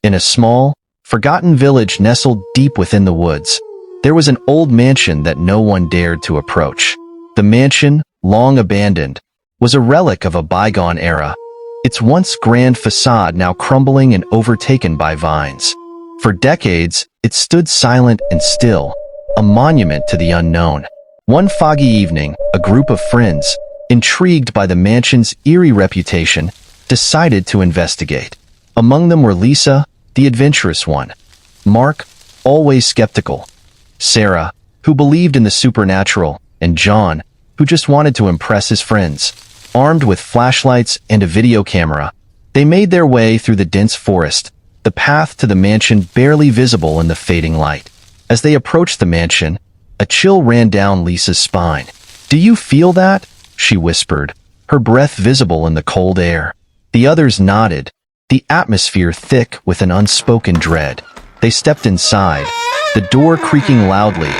In a small, forgotten village nestled deep within the woods, there was an old mansion that no one dared to approach. The mansion, long abandoned, was a relic of a bygone era, its once grand facade now crumbling and overtaken by vines. For decades, it stood silent and still, a monument to the unknown. One foggy evening, a group of friends, intrigued by the mansion's eerie reputation, decided to investigate. Among them were Lisa, the adventurous one; Mark, always skeptical; Sarah, who believed in the supernatural; and John, who just wanted to impress his friends. Armed with flashlights and a video camera, they made their way through the dense forest, the path to the mansion barely visible in the fading light. As they approached the mansion, a chill ran down Lisa's spine. "Do you feel that?" she whispered, her breath visible in the cold air. The others nodded, the atmosphere thick with an unspoken dread. They stepped inside, the door creaking loudly,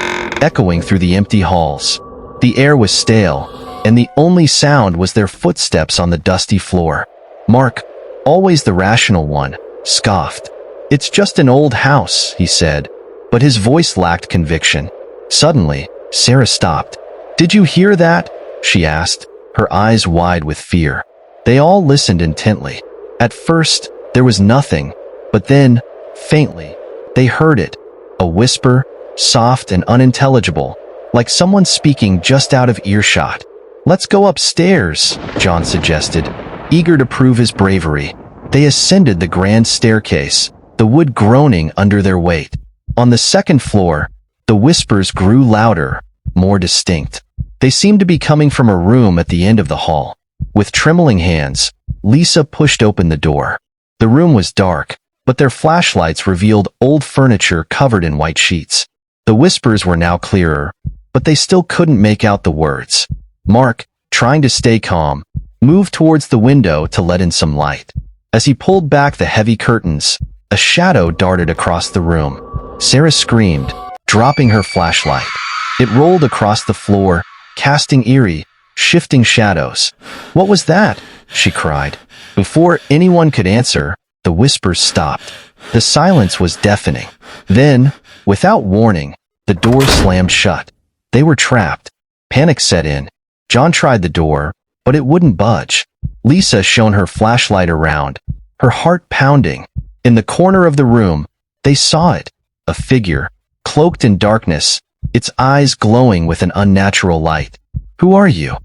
echoing through the empty halls. The air was stale, and the only sound was their footsteps on the dusty floor. Mark, always the rational one, scoffed. "It's just an old house," he said, but his voice lacked conviction. Suddenly, Sarah stopped. "Did you hear that?" she asked, her eyes wide with fear. They all listened intently. At first, there was nothing, but then, faintly, they heard it. A whisper, soft and unintelligible, like someone speaking just out of earshot. "Let's go upstairs," John suggested, eager to prove his bravery. They ascended the grand staircase, the wood groaning under their weight. On the second floor, the whispers grew louder, more distinct. They seemed to be coming from a room at the end of the hall. With trembling hands, Lisa pushed open the door. The room was dark, but their flashlights revealed old furniture covered in white sheets. The whispers were now clearer, but they still couldn't make out the words. Mark, trying to stay calm, moved towards the window to let in some light. As he pulled back the heavy curtains, a shadow darted across the room. Sarah screamed, dropping her flashlight. It rolled across the floor, casting eerie, shifting shadows. "What was that?" she cried. Before anyone could answer, the whispers stopped. The silence was deafening. Then, without warning, the door slammed shut. They were trapped. Panic set in. John tried the door, but it wouldn't budge. Lisa shone her flashlight around, her heart pounding. In the corner of the room, they saw it, a figure, cloaked in darkness, its eyes glowing with an unnatural light. "Who are you?"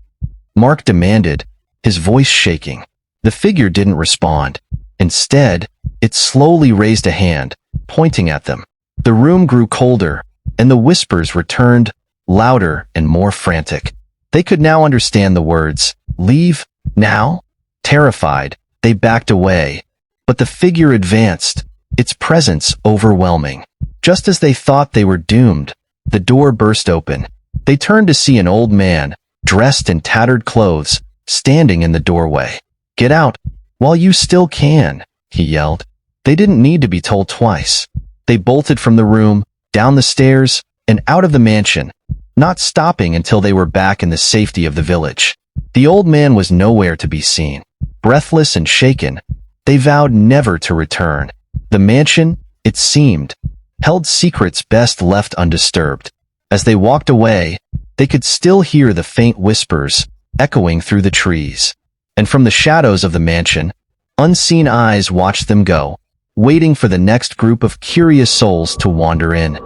Mark demanded, his voice shaking. The figure didn't respond. Instead, it slowly raised a hand, pointing at them. The room grew colder, and the whispers returned, louder and more frantic. They could now understand the words, "Leave, now?" Terrified, they backed away, but the figure advanced, its presence overwhelming. Just as they thought they were doomed, the door burst open. They turned to see an old man, dressed in tattered clothes, standing in the doorway. "Get out, while you still can," he yelled. They didn't need to be told twice. They bolted from the room, down the stairs, and out of the mansion, not stopping until they were back in the safety of the village. The old man was nowhere to be seen. Breathless and shaken, they vowed never to return. The mansion, it seemed, held secrets best left undisturbed. As they walked away, they could still hear the faint whispers echoing through the trees. And from the shadows of the mansion, unseen eyes watched them go, waiting for the next group of curious souls to wander in.